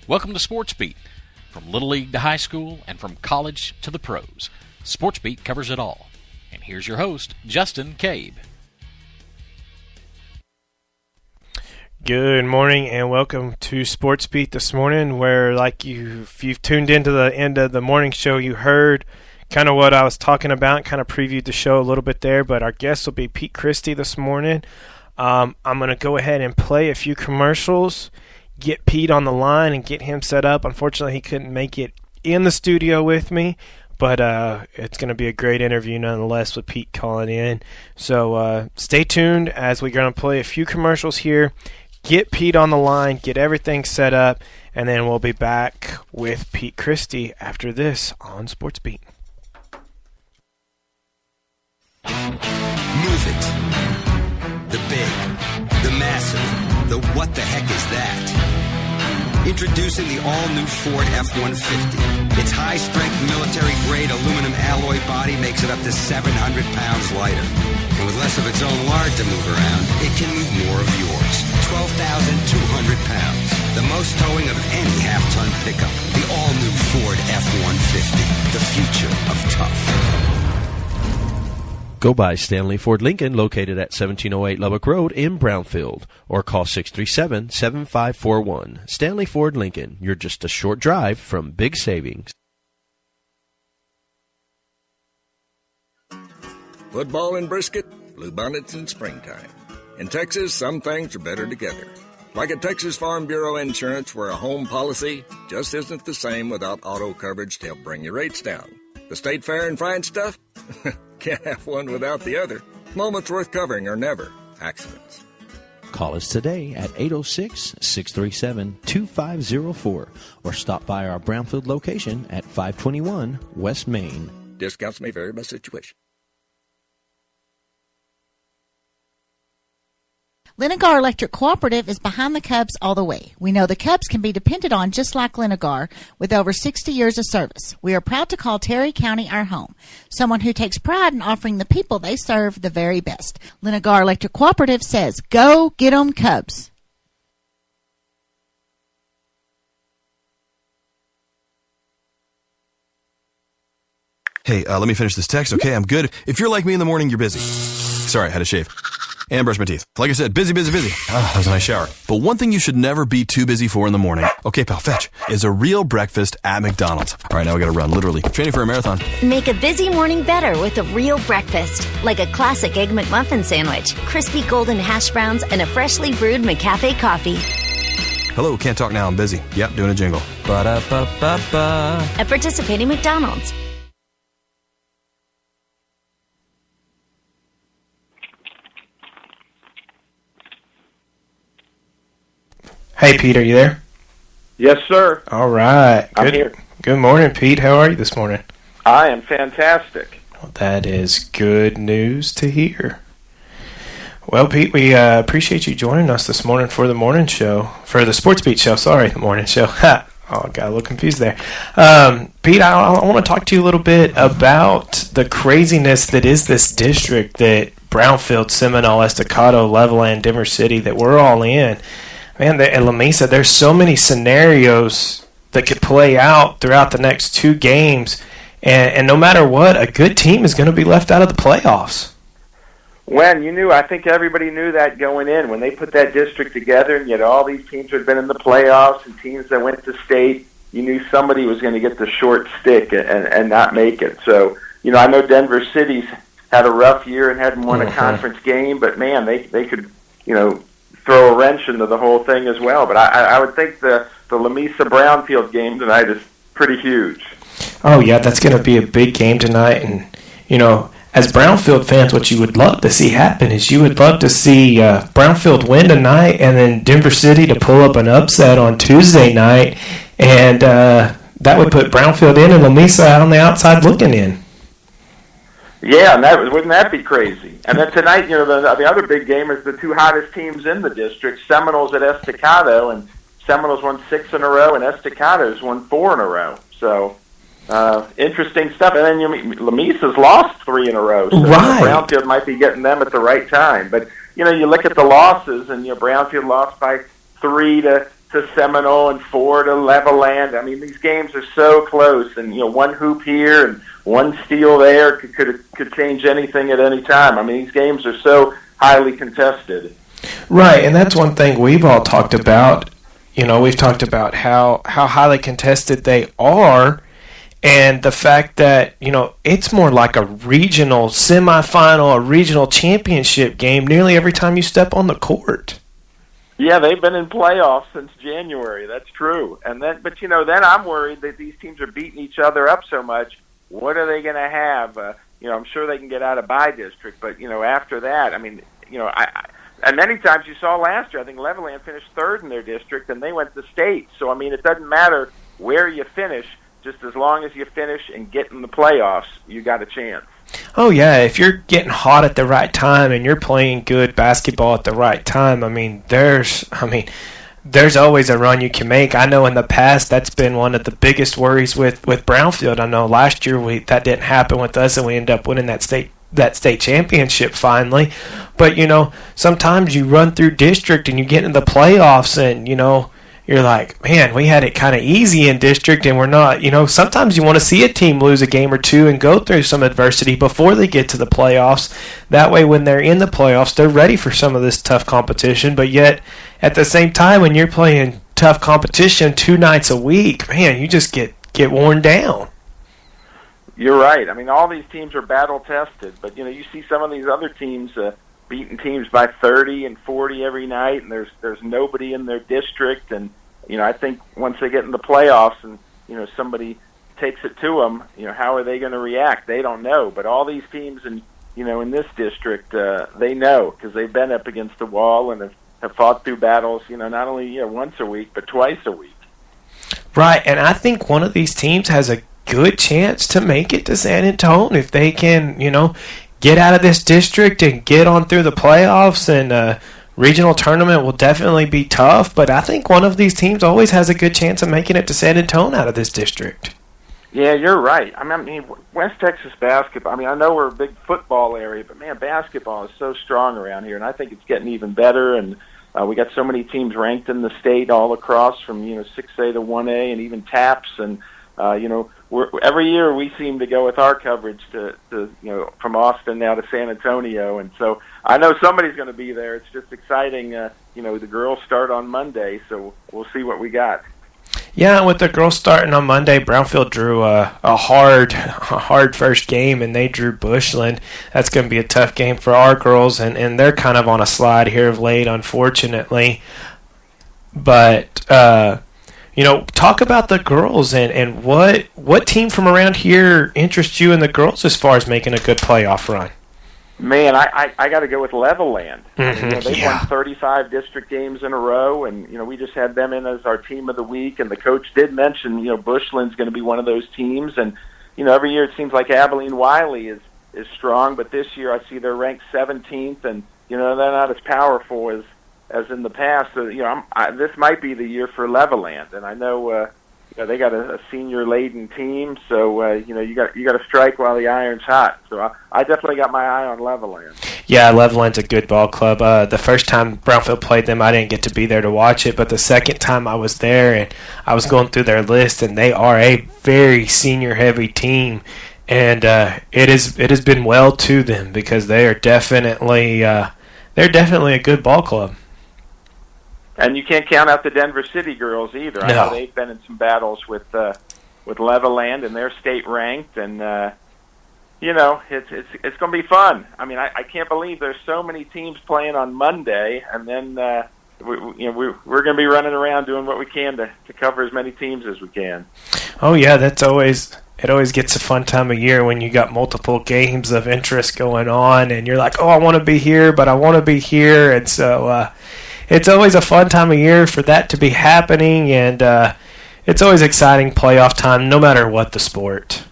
Welcome to SportsBeat. From Little League to high school and from college to the pros, SportsBeat covers it all. And here's your host, Justin Cabe. Good morning and welcome to SportsBeat this morning, where if you've tuned into the end of the morning show, you heard kind of what I was talking about, kind of previewed the show a little bit there, but our guest will be Pete Christy this morning. I'm going to go ahead and play a few commercials, get Pete on the line and get him set up. Unfortunately, he couldn't make it in the studio with me, but it's going to be a great interview nonetheless with Pete calling in. So stay tuned as we're going to play a few commercials here, get Pete on the line, get everything set up, and then we'll be back with Pete Christy after this on SportsBeat. Move it. The big, the massive, the what the heck is that? Introducing the all-new Ford F-150. Its high-strength military-grade aluminum alloy body makes it up to 700 pounds lighter. And with less of its own lard to move around, it can move more of yours. 12,200 pounds. The most towing of any half-ton pickup. The all-new Ford F-150. The future of tough. Go by Stanley Ford Lincoln, located at 1708 Lubbock Road in Brownfield, or call 637-7541. Stanley Ford Lincoln, you're just a short drive from big savings. Football and brisket, bluebonnets in springtime. In Texas, some things are better together. Like at Texas Farm Bureau Insurance, where a home policy just isn't the same without auto coverage to help bring your rates down. The state fair and fine stuff? Can't have one without the other. Moments worth covering are never accidents. Call us today at 806-637-2504 or stop by our Brownfield location at 521 West Main. Discounts may vary by situation. Linegar Electric Cooperative is behind the Cubs all the way. We know the Cubs can be depended on just like Linegar with over 60 years of service. We are proud to call Terry County our home, someone who takes pride in offering the people they serve the very best. Linegar Electric Cooperative says, go get 'em Cubs. Hey, let me finish this text, okay? I'm good. If you're like me in the morning, you're busy. Sorry, I had to shave. And brush my teeth. Like I said, busy. That was a nice shower. But one thing you should never be too busy for in the morning, okay, pal, fetch, is a real breakfast at McDonald's. All right, now we gotta run, literally. Training for a marathon. Make a busy morning better with a real breakfast. Like a classic Egg McMuffin sandwich, crispy golden hash browns, and a freshly brewed McCafe coffee. Hello, can't talk now, I'm busy. Yep, doing a jingle. Ba-da-ba-ba-ba. At participating McDonald's. Hey, Pete, are you there? Yes, sir. All right. I'm here. Good morning, Pete. How are you this morning? I am fantastic. Well, that is good news to hear. Well, Pete, we appreciate you joining us this morning for the morning show. For the SportsBeat show, sorry, the morning show. Oh, I got a little confused there. Pete, I want to talk to you a little bit about the craziness that is this district that Brownfield, Seminole, Estacado, Levelland, Denver City, that we're all in. Man, at La Mesa, there's so many scenarios that could play out throughout the next two games, and no matter what, a good team is going to be left out of the playoffs. I think everybody knew that going in. When they put that district together and you had all these teams who had been in the playoffs and teams that went to state, you knew somebody was going to get the short stick and not make it. So, I know Denver City's had a rough year and hadn't won a conference game, but, man, they could, throw a wrench into the whole thing as well. But I would think the La Mesa Brownfield game tonight is pretty huge. Oh, yeah, that's going to be a big game tonight. And, as Brownfield fans, what you would love to see happen is you would love to see Brownfield win tonight and then Denver City to pull up an upset on Tuesday night. And that would put Brownfield in and La Mesa out on the outside looking in. Yeah, and wouldn't that be crazy? And then tonight, the other big game is the two hottest teams in the district, Seminoles at Estacado, and Seminoles won 6 in a row, and Estacado's won 4 in a row. So, interesting stuff. And then La Mesa's lost 3 in a row, so right. Brownfield might be getting them at the right time. But, you look at the losses, and Brownfield lost by 3 to to Seminole and 4 to Levelland. I mean, these games are so close, and one hoop here and one steal there could change anything at any time. I mean, these games are so highly contested. Right, and that's one thing we've all talked about. We've talked about how highly contested they are, and the fact that, it's more like a regional semifinal, a regional championship game nearly every time you step on the court. Yeah, they've been in playoffs since January. That's true. But then I'm worried that these teams are beating each other up so much. What are they going to have? I'm sure they can get out of bye district, but after that, I mean, and many times you saw last year, I think Levelland finished 3rd in their district, and they went to state. So I mean, it doesn't matter where you finish, just as long as you finish and get in the playoffs, you got a chance. Oh, yeah, if you're getting hot at the right time and you're playing good basketball at the right time, I mean, there's always a run you can make. I know in the past that's been one of the biggest worries with Brownfield. I know last year that didn't happen with us, and we ended up winning that state championship finally. But, sometimes you run through district and you get into the playoffs and, you're like, man, we had it kind of easy in district, and we're not. Sometimes you want to see a team lose a game or two and go through some adversity before they get to the playoffs. That way, when they're in the playoffs, they're ready for some of this tough competition. But yet, at the same time, when you're playing tough competition 2 nights a week, man, you just get worn down. You're right. I mean, all these teams are battle-tested, but, you see some of these other teams beating teams by 30 and 40 every night, and there's nobody in their district. And I think once they get in the playoffs and somebody takes it to them, how are they going to react? They don't know. But all these teams in this district, they know, because they've been up against the wall and have fought through battles. Not only once a week but twice a week. Right, and I think one of these teams has a good chance to make it to San Antonio if they can, get out of this district and get on through the playoffs. And regional tournament will definitely be tough, but I think one of these teams always has a good chance of making it to San Antonio out of this district. Yeah, you're right. I mean, West Texas basketball, I mean, I know we're a big football area, but, man, basketball is so strong around here, and I think it's getting even better. And we got so many teams ranked in the state all across from, 6A to 1A and even TAPS. And, every year we seem to go with our coverage to from Austin now to San Antonio, and so I know somebody's going to be there. It's just exciting. The girls start on Monday, so we'll see what we got. Yeah, with the girls starting on Monday, Brownfield drew a hard first game, and they drew Bushland. That's going to be a tough game for our girls, and they're kind of on a slide here of late, unfortunately. But talk about the girls and what team from around here interests you in the girls as far as making a good playoff run? Man, I got to go with Levelland. Mm-hmm. They've won 35 district games in a row, and we just had them in as our team of the week. And the coach did mention Bushland's going to be one of those teams. And every year it seems like Abilene Wiley is strong, but this year I see they're ranked 17th, and they're not as powerful as in the past. So this might be the year for Levelland, and I know they got a senior laden team, so you got to strike while the iron's hot. So I definitely got my eye on Levelland. Yeah, Levelland's a good ball club. The first time Brownfield played them, I didn't get to be there to watch it, but the second time I was there and I was going through their list, and they are a very senior heavy team, and it has been well to them because they are definitely a good ball club. And you can't count out the Denver City girls either. No. I know they've been in some battles with Levelland, and they're state ranked, and it's going to be fun. I mean, I can't believe there's so many teams playing on Monday, and then we're going to be running around doing what we can to cover as many teams as we can. Oh yeah, it always gets a fun time of year when you got multiple games of interest going on, and you're like, oh, I want to be here, but I want to be here, and so. It's always a fun time of year for that to be happening, and it's always exciting playoff time, no matter what the sport.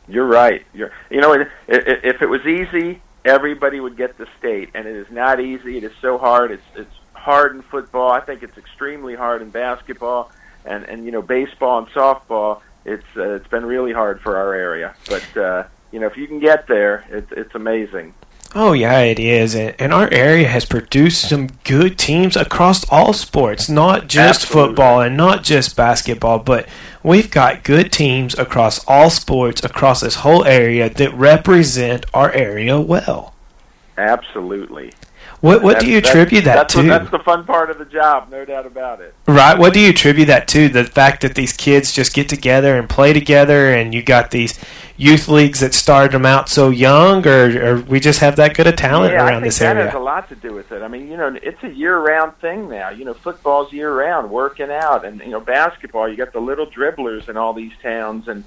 You're right. If it was easy, everybody would get the state, and it is not easy. It is so hard. It's hard in football. I think it's extremely hard in basketball, and baseball and softball. It's been really hard for our area, but if you can get there, it's amazing. Oh, yeah, it is. And our area has produced some good teams across all sports, not just football and not just basketball, but we've got good teams across all sports, across this whole area that represent our area well. Absolutely. What do you attribute that to? That's the fun part of the job, no doubt about it. Right. What do you attribute that to? The fact that these kids just get together and play together, and you got these youth leagues that started them out so young, or we just have that good of talent around this area? That has a lot to do with it. I mean, it's a year-round thing now. Football's year-round, working out, and basketball. You got the little dribblers in all these towns, and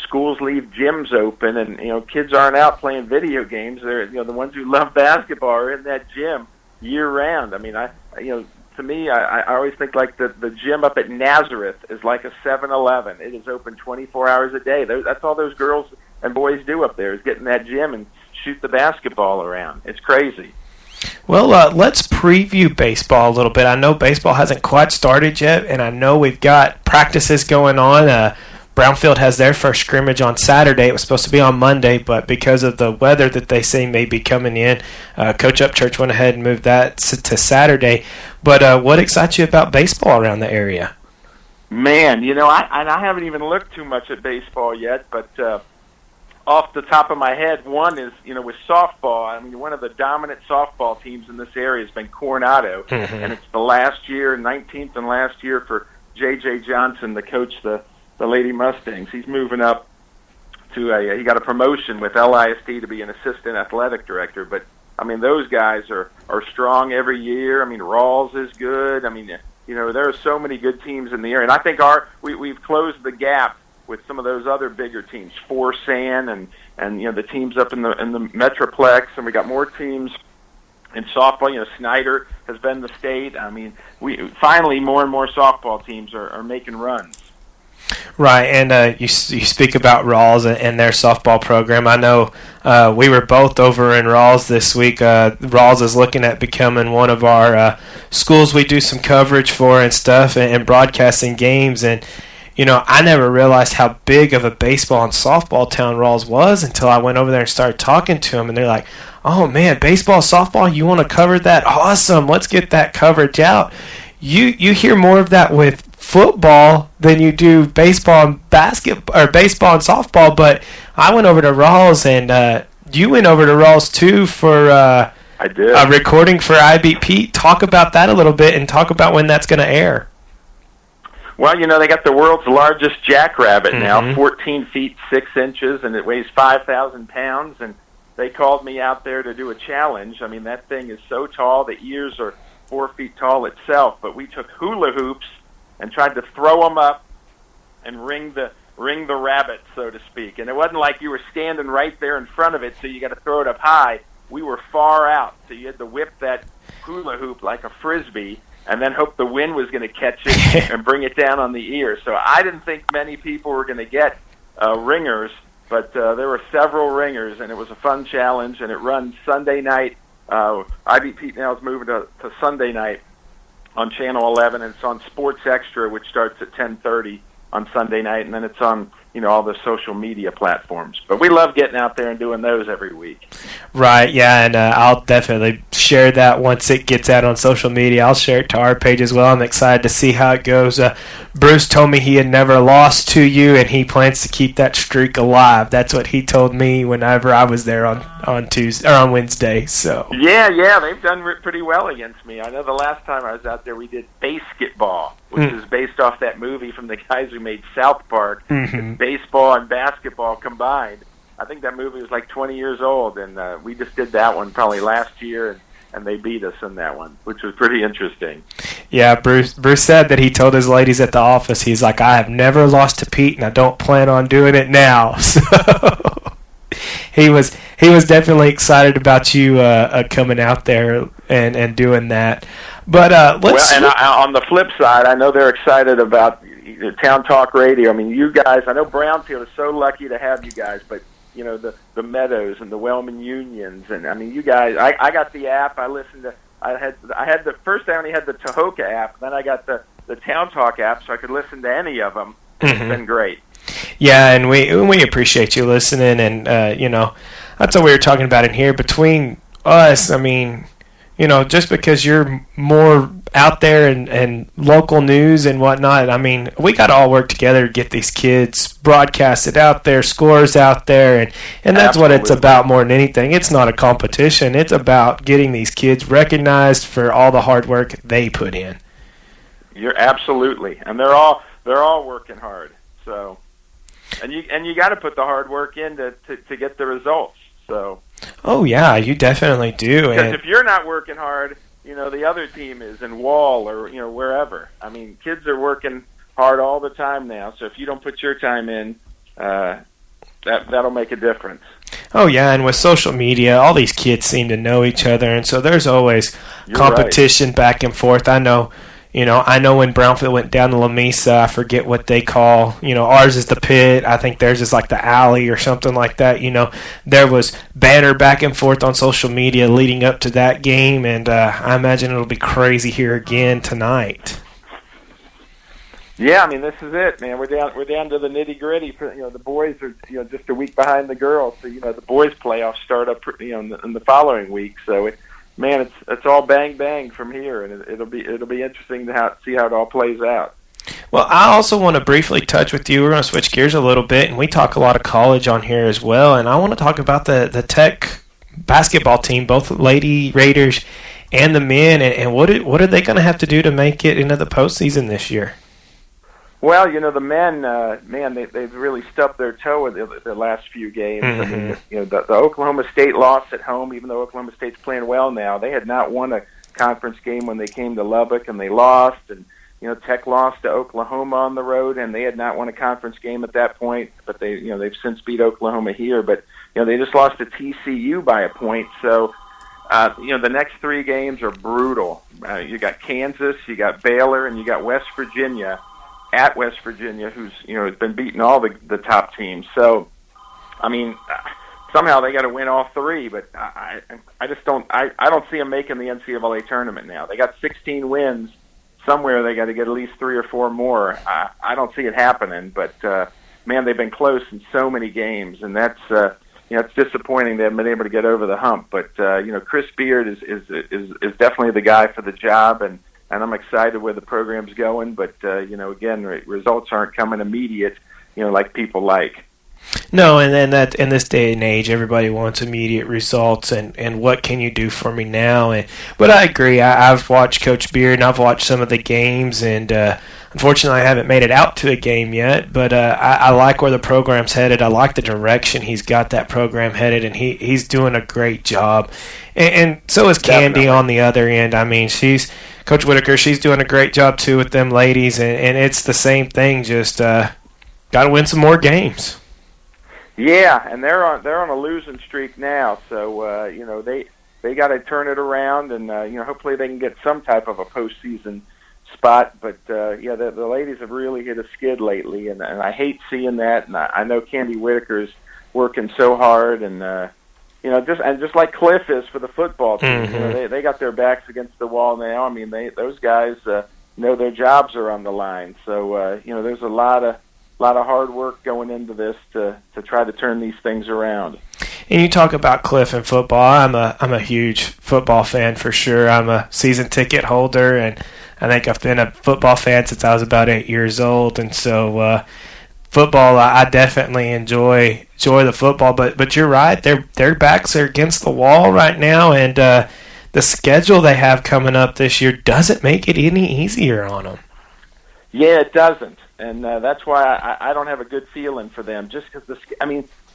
schools leave gyms open, and kids aren't out playing video games. They're the ones who love basketball are in that gym year round. I mean, to me, I always think like the gym up at Nazareth is like a 7-Eleven. It is open 24 hours a day. That's all those girls and boys do up there is get in that gym and shoot the basketball around. It's crazy. Well, let's preview baseball a little bit. I know baseball hasn't quite started yet, and I know we've got practices going on. Brownfield has their first scrimmage on Saturday. It was supposed to be on Monday, but because of the weather that they say may be coming in, Coach Upchurch went ahead and moved that to Saturday. But what excites you about baseball around the area? Man, I haven't even looked too much at baseball yet, but off the top of my head, one is, with softball. I mean, one of the dominant softball teams in this area has been Coronado, and it's the last year, 19th and last year for J.J. Johnson, the coach, the Lady Mustangs. He's moving up to he got a promotion with LISD to be an assistant athletic director. But, I mean, those guys are strong every year. I mean, Rawls is good. I mean, there are so many good teams in the area. And I think we've closed the gap with some of those other bigger teams, Forsan and the teams up in the Metroplex. And we got more teams in softball. Snyder has been the state. I mean, finally more and more softball teams are making runs. Right, and you speak about Rawls and their softball program. I know we were both over in Rawls this week. Rawls is looking at becoming one of our schools we do some coverage for and stuff and broadcasting games. And, I never realized how big of a baseball and softball town Rawls was until I went over there and started talking to them. And they're like, oh, man, baseball, softball, you want to cover that? Awesome, let's get that coverage out. You hear more of that with football than you do baseball and basketball or baseball and softball. But I went over to Rawls, and you went over to Rawls too for I did a recording for I Beat Pete. Talk about that a little bit and talk about when that's going to air. Well, they got the world's largest jackrabbit now, 14 feet 6 inches, and it weighs 5,000 pounds. And they called me out there to do a challenge. I mean, that thing is so tall; the ears are 4 feet tall itself. But we took hula hoops and tried to throw them up and ring the rabbit, so to speak. And it wasn't like you were standing right there in front of it, so you got to throw it up high. We were far out, so you had to whip that hula hoop like a frisbee and then hope the wind was going to catch it and bring it down on the ear. So I didn't think many people were going to get ringers, but there were several ringers, and it was a fun challenge, and it runs Sunday night. I Beat Pete now is moving to Sunday night on Channel 11, and it's on Sports Extra, which starts at 10:30 on Sunday night, and then it's on all the social media platforms. But we love getting out there and doing those every week. Right, yeah, and I'll definitely share that once it gets out on social media. I'll share it to our page as well. I'm excited to see how it goes. Bruce told me he had never lost to you, and he plans to keep that streak alive. That's what he told me whenever I was there on Tuesday or on Wednesday. So yeah, they've done pretty well against me. I know the last time I was out there, we did Basketball, which is based off that movie from the guys who made South Park. It's baseball and basketball combined. I think that movie was like 20 years old, and we just did that one probably last year, and they beat us in that one, which was pretty interesting. Yeah, Bruce said that he told his ladies at the office, he's like, I have never lost to Pete, and I don't plan on doing it now. So he was definitely excited about you coming out there and doing that. But on the flip side, I know they're excited about Town Talk Radio. I mean, you guys, I know Brownfield is so lucky to have you guys, but the Meadows and the Wellman Unions, and I mean, you guys. I got the app. I listened to. I had the first. I only had the Tahoka app. Then I got the Town Talk app, so I could listen to any of them. It's been great. Yeah, and we appreciate you listening, and That's what we were talking about in here. Between us, I mean, just because you're more out there and local news and whatnot, I mean, we got to all work together to get these kids broadcasted out there, scores out there, and that's Absolutely. what it's about more than anything. It's not a competition. It's about getting these kids recognized for all the hard work they put in. You're absolutely, and they're all working hard. So, and you got to put the hard work in to get the results. So. Oh yeah, you definitely do. Because if you're not working hard, the other team is in Wall or wherever. I mean, kids are working hard all the time now. So if you don't put your time in, that'll make a difference. Oh yeah, and with social media, all these kids seem to know each other, and so there's always competition back and forth. I know when Brownfield went down to La Mesa, I forget what they call, ours is the pit. I think theirs is like the alley or something like that. There was banter back and forth on social media leading up to that game, and I imagine it'll be crazy here again tonight. Yeah, I mean, this is it, man. We're down to the nitty gritty. The boys are just a week behind the girls, so the boys' playoffs start up in the following week. So man, it's all bang bang from here, and it'll be interesting to see how it all plays out. Well, I also want to briefly touch with you. We're going to switch gears a little bit, and we talk a lot of college on here as well. And I want to talk about the Tech basketball team, both Lady Raiders and the men, and what are they going to have to do to make it into the postseason this year? Well, the men, they've really stubbed their toe in their last few games. Mm-hmm. I mean, the Oklahoma State loss at home, even though Oklahoma State's playing well now, they had not won a conference game when they came to Lubbock, and they lost. And Tech lost to Oklahoma on the road, and they had not won a conference game at that point. But they've since beat Oklahoma here. But they just lost to TCU by a point. So the next three games are brutal. You got Kansas, you got Baylor, and you got West Virginia. At West Virginia, who's has been beating all the top teams. So, I mean, somehow they got to win all three. But I just don't see them making the NCAA tournament now. They got 16 wins. Somewhere they got to get at least 3 or 4 more. I don't see it happening. But man, they've been close in so many games, and that's it's disappointing they haven't been able to get over the hump. But Chris Beard is definitely the guy for the job, and I'm excited where the program's going, but, again, results aren't coming immediate, like people like. No, and then that in this day and age, everybody wants immediate results, and what can you do for me now? But I agree. I've watched Coach Beard, and I've watched some of the games, and unfortunately I haven't made it out to a game yet, but I like where the program's headed. I like the direction he's got that program headed, and he's doing a great job. And so is Candy on the other end. I mean, Coach Whitaker, she's doing a great job, too, with them ladies, and it's the same thing, just got to win some more games. Yeah, and they're on a losing streak now, so, they got to turn it around, and, hopefully they can get some type of a postseason spot, but, the ladies have really hit a skid lately, and I hate seeing that, and I know Candy Whitaker's working so hard, and, just like Cliff is for the football team, mm-hmm. They got their backs against the wall now. I mean, those guys know their jobs are on the line. So there's a lot of hard work going into this to try to turn these things around. And you talk about Cliff and football. I'm a huge football fan for sure. I'm a season ticket holder, and I think I've been a football fan since I was about 8 years old. And so football, I definitely enjoy the football, but you're right. Their backs are against the wall right now, and the schedule they have coming up this year doesn't make it any easier on them. Yeah, it doesn't, and that's why I don't have a good feeling for them. Just because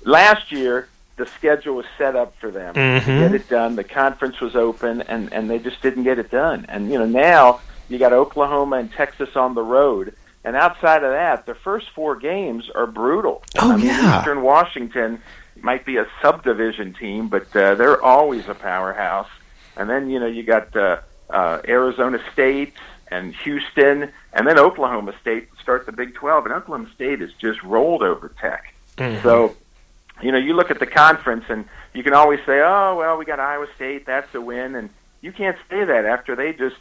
last year the schedule was set up for them mm-hmm. to get it done. The conference was open, and they just didn't get it done. And now you got Oklahoma and Texas on the road. And outside of that, the first 4 games are brutal. Yeah. Eastern Washington might be a subdivision team, but they're always a powerhouse. And then, you got Arizona State and Houston, and then Oklahoma State start the Big 12. And Oklahoma State has just rolled over Tech. Mm-hmm. So, you look at the conference, and you can always say, oh, well, we got Iowa State, that's a win. And you can't say that after they just,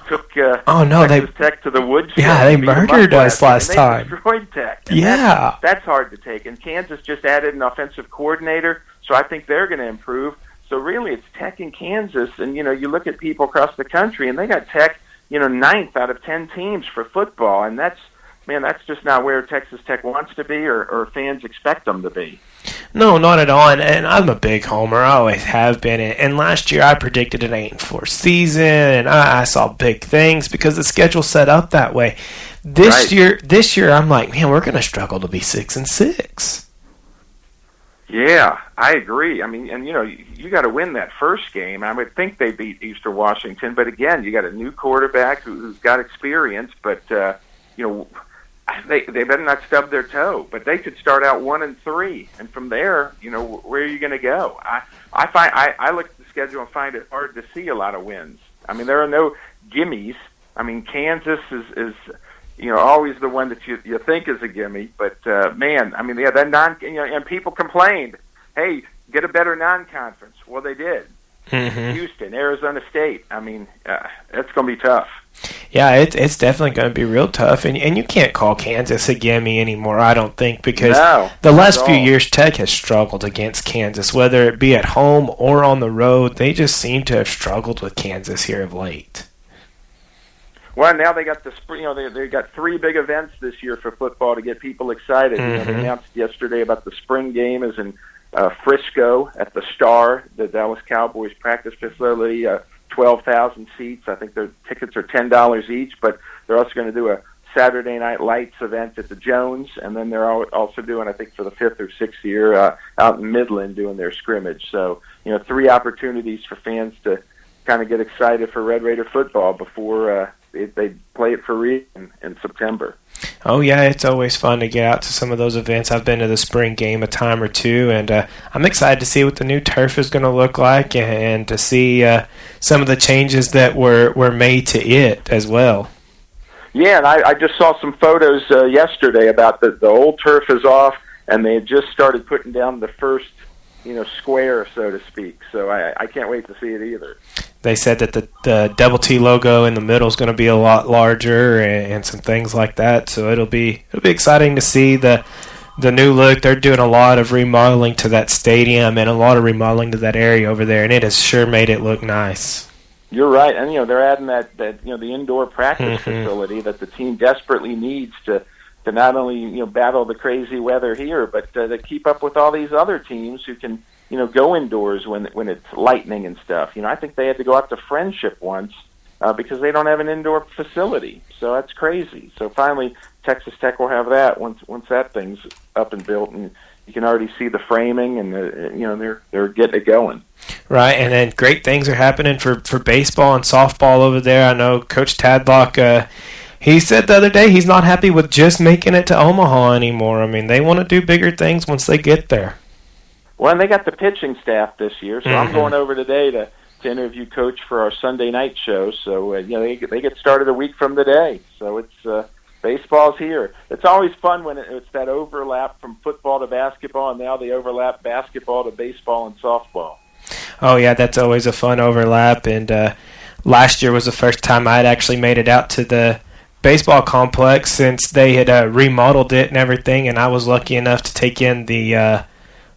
took Texas Tech to the woodshed. Yeah, they murdered us last time. They destroyed Tech. And yeah. That's hard to take. And Kansas just added an offensive coordinator, so I think they're going to improve. So really it's Tech and Kansas, and, you look at people across the country, and they got Tech, 9th out of 10 teams for football, and that's just not where Texas Tech wants to be or fans expect them to be. No, not at all. And I'm a big homer. I always have been. And last year I predicted an 8-4 season, and I saw big things because the schedule set up that way. This year I'm like, man, we're going to struggle to be 6-6. Yeah, I agree. I mean, and you got to win that first game. I would think they beat Eastern Washington, but again, you got a new quarterback who's got experience, but they better not stub their toe, but they could start out 1-3, and from there, where are you going to go? I look at the schedule and find it hard to see a lot of wins. I mean, there are no gimmies. I mean, Kansas is always the one that you think is a gimme, but man, I mean, yeah, that and people complained, hey, get a better non-conference. Well, they did. Mm-hmm. Houston, Arizona State. I mean, that's going to be tough. Yeah, it's definitely going to be real tough, and you can't call Kansas a gimme anymore, I don't think, because the last few years Tech has struggled against Kansas, whether it be at home or on the road. They just seem to have struggled with Kansas here of late. Well, now they got the spring. They got 3 big events this year for football to get people excited. Mm-hmm. They announced yesterday about the spring game is in Frisco at the Star, the Dallas Cowboys practice facility. 12,000 seats. I think their tickets are $10 each, but they're also going to do a Saturday Night Lights event at the Jones, and then they're also doing, I think, for the 5th or 6th year out in Midland doing their scrimmage. So, 3 opportunities for fans to kind of get excited for Red Raider football before they play it for real in September. Oh, yeah, it's always fun to get out to some of those events. I've been to the spring game a time or two, and I'm excited to see what the new turf is going to look like and to see some of the changes that were made to it as well. Yeah, and I just saw some photos yesterday about the old turf is off, and they had just started putting down the first square, so to speak. So I can't wait to see it either. They said that the Double T logo in the middle is going to be a lot larger and some things like that. So it'll be exciting to see the new look. They're doing a lot of remodeling to that stadium and a lot of remodeling to that area over there, and it has sure made it look nice. You're right, and they're adding that the indoor practice facility that the team desperately needs to not only battle the crazy weather here, but to keep up with all these other teams who can go indoors when it's lightning and stuff. I think they had to go out to Friendship once because they don't have an indoor facility. So that's crazy. So finally, Texas Tech will have that once that thing's up and built, and you can already see the framing, and they're getting it going. Right, and then great things are happening for baseball and softball over there. I know Coach Tadlock. He said the other day he's not happy with just making it to Omaha anymore. I mean, they want to do bigger things once they get there. Well, and they got the pitching staff this year, so I'm going over today to interview Coach for our Sunday night show. So, they get started a week from today. So it's baseball's here. It's always fun when it's that overlap from football to basketball, and now they overlap basketball to baseball and softball. Oh, yeah, that's always a fun overlap. And last year was the first time I'd actually made it out to the baseball complex since they had remodeled it and everything, and I was lucky enough to take in the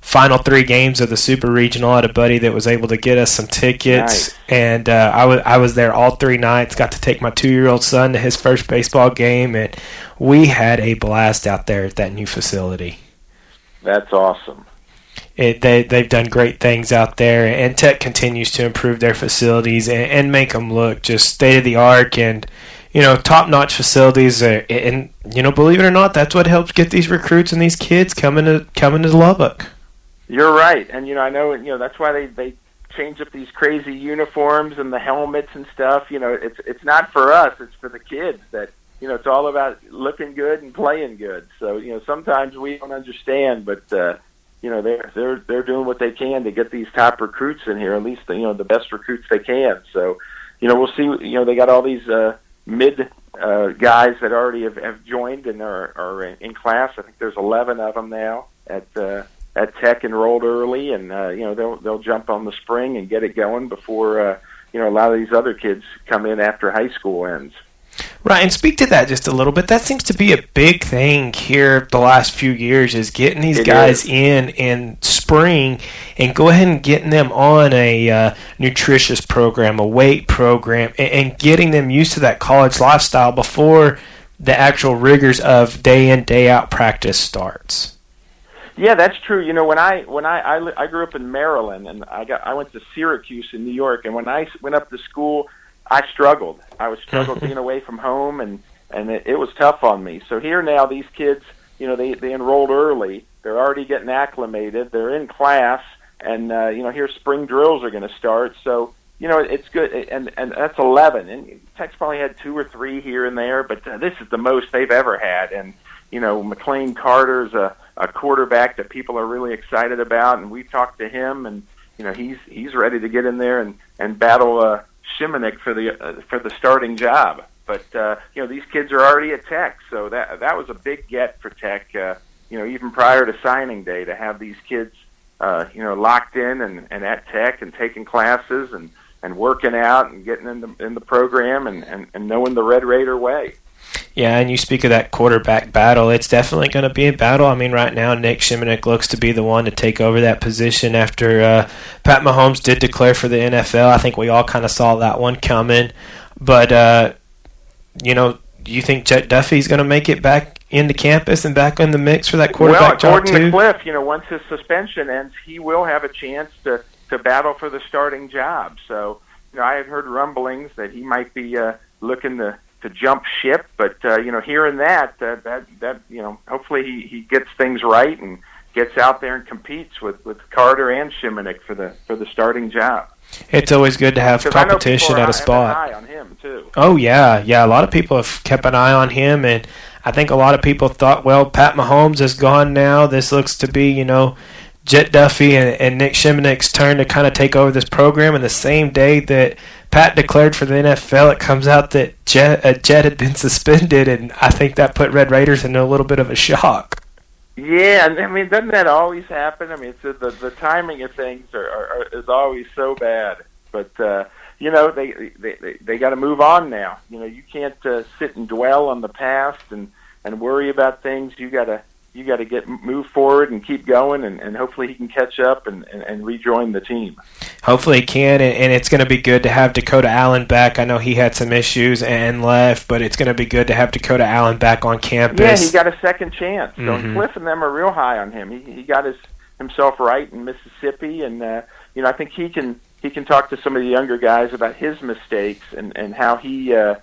final 3 games of the Super Regional. I had a buddy that was able to get us some tickets, nice. And I was there all 3 nights, got to take my 2-year-old son to his first baseball game, and we had a blast out there at that new facility. That's awesome. They've done great things out there, and Tech continues to improve their facilities and make them look just state-of-the-art and top-notch facilities, and believe it or not, that's what helps get these recruits and these kids coming to Lubbock. You're right, and I know that's why they change up these crazy uniforms and the helmets and stuff. It's not for us; it's for the kids. That it's all about looking good and playing good. So sometimes we don't understand, but they're doing what they can to get these top recruits in here. At least the best recruits they can. So we'll see. They got all these mid guys that already have joined and are in class. I think there's 11 of them now at Tech enrolled early, and they'll jump on the spring and get it going before a lot of these other kids come in after high school ends. Right, and speak to that just a little bit. That seems to be a big thing here the last few years, is getting these guys in spring and go ahead and getting them on a nutritious program, a weight program, and getting them used to that college lifestyle before the actual rigors of day in, day out practice starts. Yeah, that's true. When I grew up in Maryland, and I went to Syracuse in New York, and when I went up to school, I struggled. I was struggled being away from home, and it was tough on me. So here now, these kids, they enrolled early. They're already getting acclimated. They're in class, and here spring drills are going to start. So it's good, and that's 11. And Tech's probably had 2 or 3 here and there, but this is the most they've ever had. And McLean Carter's a quarterback that people are really excited about, and we've talked to him, and he's ready to get in there and battle Shimonek for the starting job. But these kids are already at Tech, so that was a big get for Tech. Even prior to signing day, to have these kids locked in and at Tech and taking classes and working out and getting in the program and knowing the Red Raider way. Yeah, and you speak of that quarterback battle. It's definitely going to be a battle. I mean, right now, Nick Shimonek looks to be the one to take over that position after Pat Mahomes did declare for the NFL. I think we all kind of saw that one coming. But, do you think Chet Duffy's going to make it back into campus and back in the mix for that quarterback job, too? Well, according to Cliff, once his suspension ends, he will have a chance to battle for the starting job. So, I had heard rumblings that he might be looking to jump ship, but hearing that hopefully he gets things right and gets out there and competes with Carter and Shimonek for the starting job. It's always good to have competition at a spot. An eye on him too. Oh yeah. A lot of people have kept an eye on him, and I think a lot of people thought, well, Pat Mahomes is gone now. This looks to be Jet Duffy and Nick Shimonek's turn to kind of take over this program. And the same day that Pat declared for the NFL, it comes out that Jet had been suspended, and I think that put Red Raiders into a little bit of a shock. Yeah, and I mean, doesn't that always happen? I mean, it's the timing of things is always so bad. But they got to move on now. You can't sit and dwell on the past and worry about things. You got to move forward and keep going, and hopefully he can catch up and rejoin the team. Hopefully he can, and it's going to be good to have Dakota Allen back. I know he had some issues and left, but it's going to be good to have Dakota Allen back on campus. Yeah, he got a second chance. So Cliff and them are real high on him. He got himself right in Mississippi, and I think he can talk to some of the younger guys about his mistakes and how he got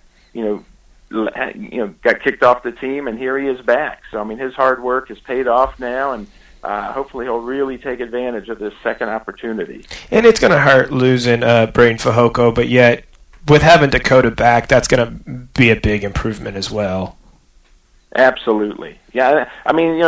kicked off the team, and here he is back. So, I mean, his hard work has paid off now, and hopefully he'll really take advantage of this second opportunity. And it's going to hurt losing Braden Fajoko, but yet with having Dakota back, that's going to be a big improvement as well. Absolutely. Yeah, I mean,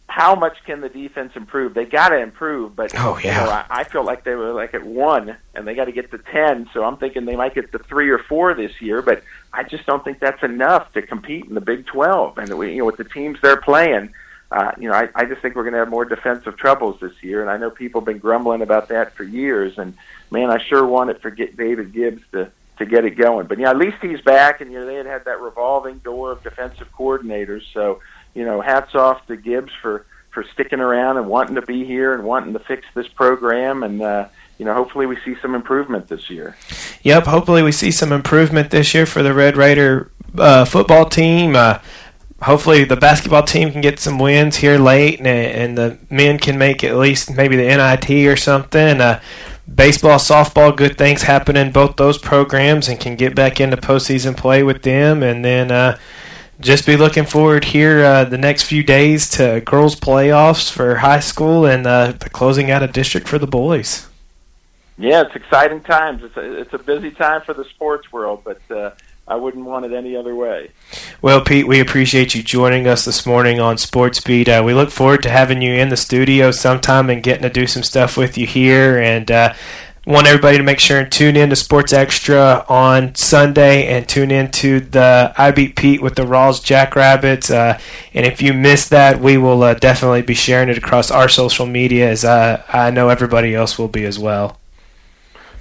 how much can the defense improve? They got to improve, but I feel like they were like at 1, and they got to get to 10. So I'm thinking they might get to 3 or 4 this year, but I just don't think that's enough to compete in the Big 12. And with the teams they're playing, I just think we're going to have more defensive troubles this year. And I know people have been grumbling about that for years. And man, I sure wanted for David Gibbs to get it going. But at least he's back, and they had that revolving door of defensive coordinators. So. Hats off to Gibbs for sticking around and wanting to be here and wanting to fix this program. And, hopefully we see some improvement this year. Yep, hopefully we see some improvement this year for the Red Raider football team. Hopefully the basketball team can get some wins here late, and the men can make at least maybe the NIT or something. Baseball, softball, good things happen in both those programs, and can get back into postseason play with them. And then just be looking forward here the next few days to girls' playoffs for high school and the closing out of district for the boys. Yeah, it's exciting times. It's a busy time for the sports world, but I wouldn't want it any other way. Well, Pete, we appreciate you joining us this morning on SportsBeat. We look forward to having you in the studio sometime and getting to do some stuff with you here, and want everybody to make sure and tune in to Sports Extra on Sunday and tune in to the I Beat Pete with the Rawls Jackrabbits. And if you missed that, we will definitely be sharing it across our social media, as I know everybody else will be as well.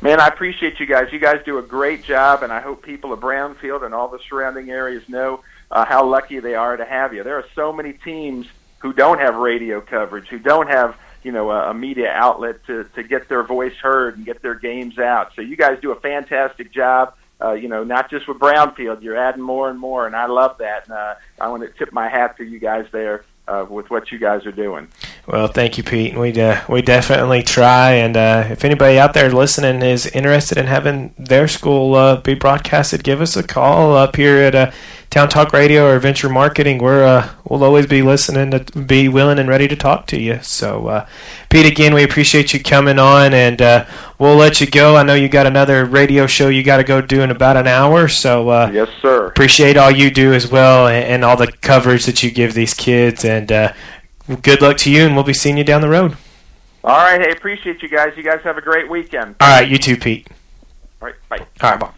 Man, I appreciate you guys. You guys do a great job, and I hope people of Brownfield and all the surrounding areas know how lucky they are to have you. There are so many teams who don't have radio coverage, who don't have a media outlet to get their voice heard and get their games out. So you guys do a fantastic job. Not just with Brownfield, you're adding more and more, and I love that. And I want to tip my hat to you guys there with what you guys are doing. Well, thank you, Pete. We definitely try, and if anybody out there listening is interested in having their school be broadcasted, give us a call up here at Town Talk Radio or Venture Marketing. We'll always be listening to be willing and ready to talk to you. So, Pete, again, we appreciate you coming on, and we'll let you go. I know you got another radio show you got to go do in about an hour. So, yes, sir. Appreciate all you do as well, and all the coverage that you give these kids. And good luck to you, and we'll be seeing you down the road. All right. Hey, appreciate you guys. You guys have a great weekend. All right, you too, Pete. All right, bye. All right, bye.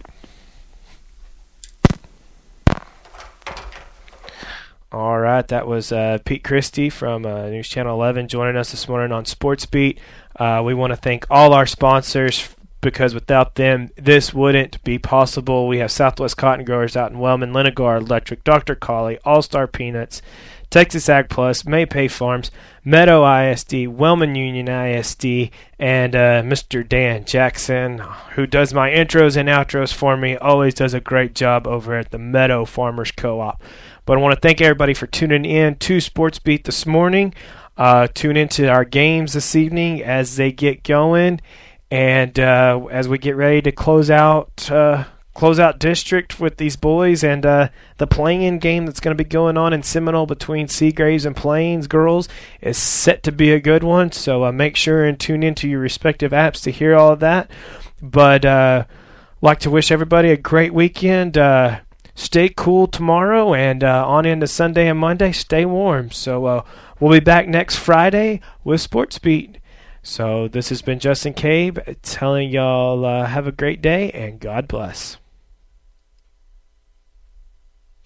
All right, that was Pete Christy from News Channel 11 joining us this morning on SportsBeat. We want to thank all our sponsors because without them, this wouldn't be possible. We have Southwest Cotton Growers out in Wellman, Lenegar Electric, Dr. Colley, All-Star Peanuts, Texas Ag Plus, Maypay Farms, Meadow ISD, Wellman Union ISD, and Mr. Dan Jackson, who does my intros and outros for me, always does a great job over at the Meadow Farmers Co-op. But I want to thank everybody for tuning in to SportsBeat this morning. Tune into our games this evening as they get going, and as we get ready to close out district with these boys, and the play-in game that's going to be going on in Seminole between Seagraves and Plains girls is set to be a good one. So make sure and tune into your respective apps to hear all of that. But like to wish everybody a great weekend. Stay cool tomorrow, and on into Sunday and Monday, stay warm. So we'll be back next Friday with SportsBeat. So this has been Justin Cabe telling y'all have a great day, and God bless.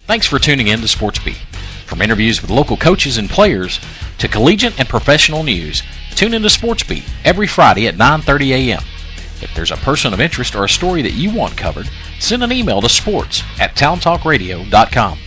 Thanks for tuning in to SportsBeat. From interviews with local coaches and players to collegiate and professional news, tune into SportsBeat every Friday at 9:30 a.m. If there's a person of interest or a story that you want covered, send an email to sports@towntalkradio.com.